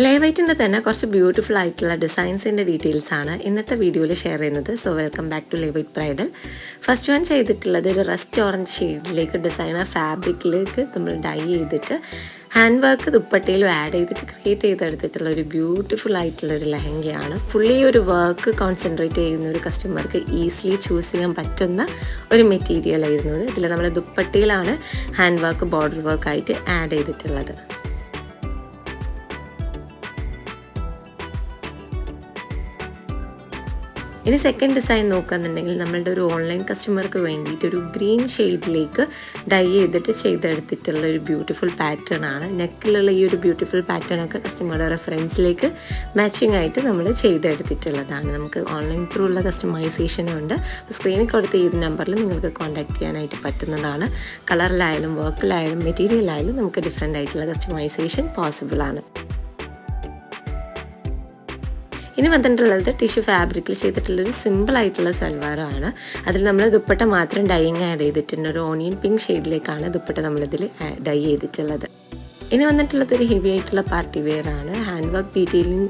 ലേവൈറ്റിൻ്റെ തന്നെ കുറച്ച് ബ്യൂട്ടിഫുൾ ആയിട്ടുള്ള ഡിസൈൻസിൻ്റെ ഡീറ്റെയിൽസ് ആണ് ഇന്നത്തെ വീഡിയോയിൽ ഷെയർ ചെയ്യുന്നത്. So welcome back to Levite bridal. First one ചെയ്തിട്ടുള്ളത് ഒരു റസ്റ്റ് ഓറഞ്ച് ഷെയ്ഡിലേക്ക് ഡിസൈനർ ഫാബ്രിക്കിലേക്ക് നമ്മൾ ഡൈ ചെയ്തിട്ട് ഹാൻഡ് വർക്ക് ദുപ്പട്ടയിലും ആഡ് ചെയ്തിട്ട് ക്രിയേറ്റ് ചെയ്തെടുത്തിട്ടുള്ള ഒരു ബ്യൂട്ടിഫുൾ ആയിട്ടുള്ള ഒരു ലെഹങ്കയാണ്. ഫുള്ളി ഒരു വർക്ക് കോൺസെൻട്രേറ്റ് ചെയ്യുന്ന ഒരു കസ്റ്റമർക്ക് ഈസിലി ചൂസ് ചെയ്യാൻ പറ്റുന്ന ഒരു മെറ്റീരിയൽ ആയിരുന്നു. ഇതിൽ നമ്മൾ ദുപ്പട്ടയിലാണ് ഹാൻഡ് വർക്ക് ബോർഡർ വർക്കായിട്ട് ആഡ് ചെയ്തിട്ടുള്ളത്. ഇനി സെക്കൻഡ് ഡിസൈൻ നോക്കുകയെന്നുണ്ടെങ്കിൽ നമ്മളുടെ ഒരു ഓൺലൈൻ കസ്റ്റമർക്ക് വേണ്ടിയിട്ട് ഒരു ഗ്രീൻ ഷെയ്ഡിലേക്ക് ഡൈ ചെയ്തിട്ട് ചെയ്തെടുത്തിട്ടുള്ള ഒരു ബ്യൂട്ടിഫുൾ പാറ്റേൺ ആണ്. നെക്കിലുള്ള ഈ ഒരു ബ്യൂട്ടിഫുൾ പാറ്റേൺ ഒക്കെ കസ്റ്റമറുടെ റെഫറൻസിലേക്ക് മാച്ചിങ് ആയിട്ട് നമ്മൾ ചെയ്തെടുത്തിട്ടുള്ളതാണ്. നമുക്ക് ഓൺലൈൻ ത്രൂ ഉള്ള കസ്റ്റമൈസേഷനും ഉണ്ട്. അപ്പോൾ സ്ക്രീനിൽ കൊടുത്ത ഈ നമ്പറിൽ നിങ്ങൾക്ക് കോൺടാക്ട് ചെയ്യാനായിട്ട് പറ്റുന്നതാണ്. കളറിലായാലും വർക്കിലായാലും മെറ്റീരിയലായാലും നമുക്ക് ഡിഫറെൻ്റ് ആയിട്ടുള്ള കസ്റ്റമൈസേഷൻ പോസിബിൾ ആണ്. ഇനി വന്നിട്ടുള്ളത് ടിഷ്യൂ ഫാബ്രിക്കിൽ ചെയ്തിട്ടുള്ളൊരു സിമ്പിൾ ആയിട്ടുള്ള സൽവാറാണ്. അതിൽ നമ്മൾ ദുപ്പട്ട മാത്രം ഡൈയിങ് ആഡ് ചെയ്തിട്ടുണ്ട്. ഒരു ഓണിയൻ പിങ്ക് ഷെയ്ഡിലേക്കാണ് ദുപ്പട്ട നമ്മളിതിൽ ഡൈ ചെയ്തിട്ടുള്ളത്. ഇനി വന്നിട്ടുള്ളത് ഒരു ഹെവി ആയിട്ടുള്ള പാർട്ടി വെയർ ആണ്. ഹാൻഡ് വർക്ക് ഡീറ്റെയിലിംഗ്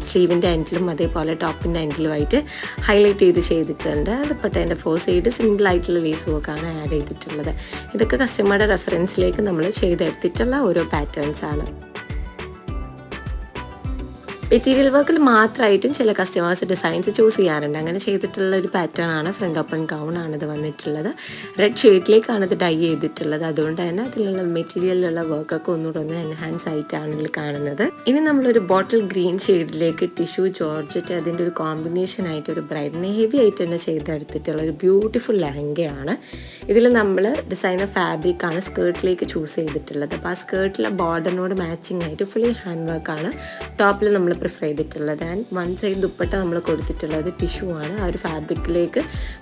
സ്ലീവിൻ്റെ എൻഡിലും അതേപോലെ ടോപ്പിൻ്റെ എൻഡിലുമായിട്ട് ഹൈലൈറ്റ് ചെയ്തിട്ടുണ്ട്. ദുപ്പട്ടേൻ്റെ 4 സൈഡ് സിമ്പിൾ ആയിട്ടുള്ള ലേസ് വർക്കാണ് ആഡ് ചെയ്തിട്ടുള്ളത്. ഇതൊക്കെ കസ്റ്റമറുടെ റെഫറൻസിലേക്ക് നമ്മൾ ചെയ്തെടുത്തിട്ടുള്ള ഓരോ പാറ്റേൺസ് ആണ്. മെറ്റീരിയൽ വർക്കിൽ മാത്രമായിട്ടും ചില കസ്റ്റമേഴ്സ് ഡിസൈൻസ് ചൂസ് ചെയ്യാറുണ്ട്. അങ്ങനെ ചെയ്തിട്ടുള്ള ഒരു പാറ്റേൺ ആണ്. ഫ്രണ്ട് ഓപ്പൺ ഗൗൺ ആണ് ഇത് വന്നിട്ടുള്ളത്. റെഡ് ഷെയ്ഡിലേക്കാണ് ഇത് ഡൈ ചെയ്തിട്ടുള്ളത്. അതുകൊണ്ട് തന്നെ അതിലുള്ള മെറ്റീരിയലിലുള്ള വർക്കൊക്കെ ഒന്നുകൂടെ എൻഹാൻസ് ആയിട്ടാണ് ഇതിൽ കാണുന്നത്. ഇനി നമ്മളൊരു ബോട്ടിൽ ഗ്രീൻ ഷെയ്ഡിലേക്ക് ടിഷ്യൂ ജോർജറ്റ് അതിൻ്റെ ഒരു കോമ്പിനേഷൻ ആയിട്ട് ഒരു ബ്രൈഡിനെ ഹെവി ആയിട്ട് തന്നെ ചെയ്തെടുത്തിട്ടുള്ള ഒരു ബ്യൂട്ടിഫുൾ ലെഹങ്കയാണ്. ഇതിൽ നമ്മൾ ഡിസൈനർ ഫാബ്രിക്കാണ് സ്കേർട്ടിലേക്ക് ചൂസ് ചെയ്തിട്ടുള്ളത്. അപ്പോൾ ആ സ്കേർട്ടിലെ ബോർഡറിനോട് മാച്ചിങ് ആയിട്ട് ഫുള്ളി ഹാൻഡ് വർക്കാണ് ടോപ്പിൽ നമ്മൾ പ്രിഫർ ചെയ്തിട്ടുള്ളത്. ആൻഡ് വൺ സൈഡ് ദുപ്പട്ട നമ്മൾ കൊടുത്തിട്ടുള്ളത് ടിഷ്യൂ ആണ്. ആ ഒരു ഫാബ്രിക്കിലേക്ക്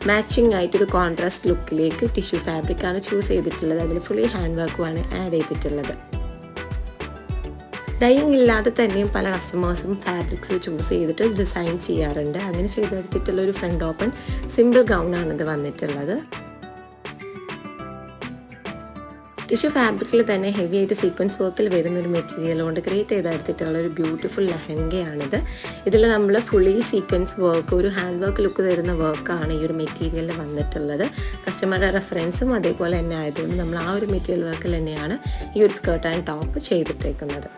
മാച്ചിങ് ആയിട്ടൊരു കോൺട്രാസ്റ്റ് ലുക്കിലേക്ക് ടിഷ്യൂ ഫാബ്രിക്കാണ് ചൂസ് ചെയ്തിട്ടുള്ളത്. അതിൽ ഫുള്ളി ഹാൻഡ് വർക്കുമാണ് ആഡ് ചെയ്തിട്ടുള്ളത്. ഡൈയിങ് ഇല്ലാതെ തന്നെയും പല കസ്റ്റമേഴ്സും ഫാബ്രിക്സ് ചൂസ് ചെയ്തിട്ട് ഡിസൈൻ ചെയ്യാറുണ്ട്. അങ്ങനെ ചെയ്തെടുത്തിട്ടുള്ള ഒരു ഫ്രണ്ട് ഓപ്പൺ സിമ്പിൾ ഗൗൺ ആണ് ഇത് വന്നിട്ടുള്ളത്. ടിഷ്യൂ ഫാബ്രിക്കിൽ തന്നെ ഹെവി ആയിട്ട് സീക്വൻസ് വർക്കിൽ വരുന്നൊരു മെറ്റീരിയൽ കൊണ്ട് ക്രിയേറ്റ് ചെയ്തെടുത്തിട്ടുള്ള ഒരു ബ്യൂട്ടിഫുൾ ലെഹങ്കയാണിത്. ഇതിൽ നമ്മൾ ഫുള്ളി സീക്വൻസ് വർക്ക് ഒരു ഹാൻഡ് വർക്ക് ലുക്ക് തരുന്ന വർക്കാണ് ഈ ഒരു മെറ്റീരിയലിൽ വന്നിട്ടുള്ളത്. കസ്റ്റമറുടെ റെഫറൻസും അതേപോലെ തന്നെ ആയതുകൊണ്ട് നമ്മൾ ആ ഒരു മെറ്റീരിയൽ വർക്കിൽ തന്നെയാണ് ഈ ഒരു സ്കേർട്ട് ആൻഡ് ടോപ്പ് ചെയ്തിട്ടേക്കുന്നത്.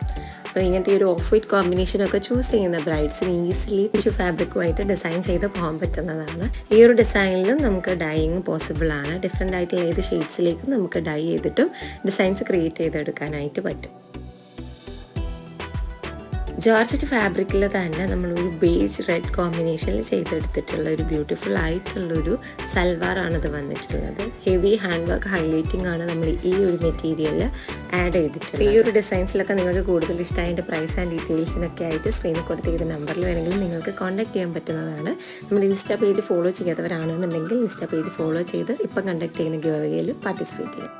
അപ്പോൾ ഇങ്ങനത്തെ ഒരു ഓഫ് വൈറ്റ് കോമ്പിനേഷനൊക്കെ ചൂസ് ചെയ്യുന്ന ബ്രൈഡ്സിന് ഈസിലി ടിഷ്യൂ ഫാബ്രിക്കുമായിട്ട് ഡിസൈൻ ചെയ്ത് പോകാൻ പറ്റുന്നതാണ്. ഈ ഒരു ഡിസൈനിലും നമുക്ക് ഡൈയിങ് പോസിബിൾ ആണ്. ഡിഫറെൻ്റ് ആയിട്ടുള്ള ഏത് ഷെയ്ഡ്സിലേക്കും നമുക്ക് ഡൈ ചെയ്തിട്ടും ഡിസൈൻസ് ക്രിയേറ്റ് ചെയ്തെടുക്കാനായിട്ട് പറ്റും. ജോർജറ്റ് ഫാബ്രിക്കിൽ തന്നെ നമ്മളൊരു ബേജ് റെഡ് കോമ്പിനേഷനിൽ ചെയ്തെടുത്തിട്ടുള്ള ഒരു ബ്യൂട്ടിഫുൾ ആയിട്ടുള്ളൊരു സൽവാറാണിത് വന്നിട്ടുള്ളത്. ഹെവി ഹാൻഡ് വർക്ക് ഹൈലൈറ്റിംഗ് ആണ് നമ്മൾ ഈ ഒരു മെറ്റീരിയലിൽ ആഡ് ചെയ്തിട്ടുള്ളത്. ഈ ഒരു ഡിസൈൻസിലൊക്കെ നിങ്ങൾക്ക് കൂടുതൽ ഇഷ്ടമായ അതിൻ്റെ പ്രൈസ് ആൻഡ് ഡീറ്റെയിൽസിനൊക്കെ ആയിട്ട് സ്ക്രീനിൽ കൊടുത്ത നമ്പറിൽ വേണമെങ്കിൽ നിങ്ങൾക്ക് കോൺടാക്ട് ചെയ്യാൻ പറ്റുന്നതാണ്. നമ്മുടെ ഇൻസ്റ്റാ പേജ് ഫോളോ ചെയ്യാത്തവരാണെന്നുണ്ടെങ്കിൽ ഇൻസ്റ്റാ പേജ് ഫോളോ ചെയ്ത് ഇപ്പം കണ്ടക്ട് ചെയ്യുന്ന ഗിവ് അവേയിൽ പാർട്ടിസിപ്പേറ്റ് ചെയ്യാം.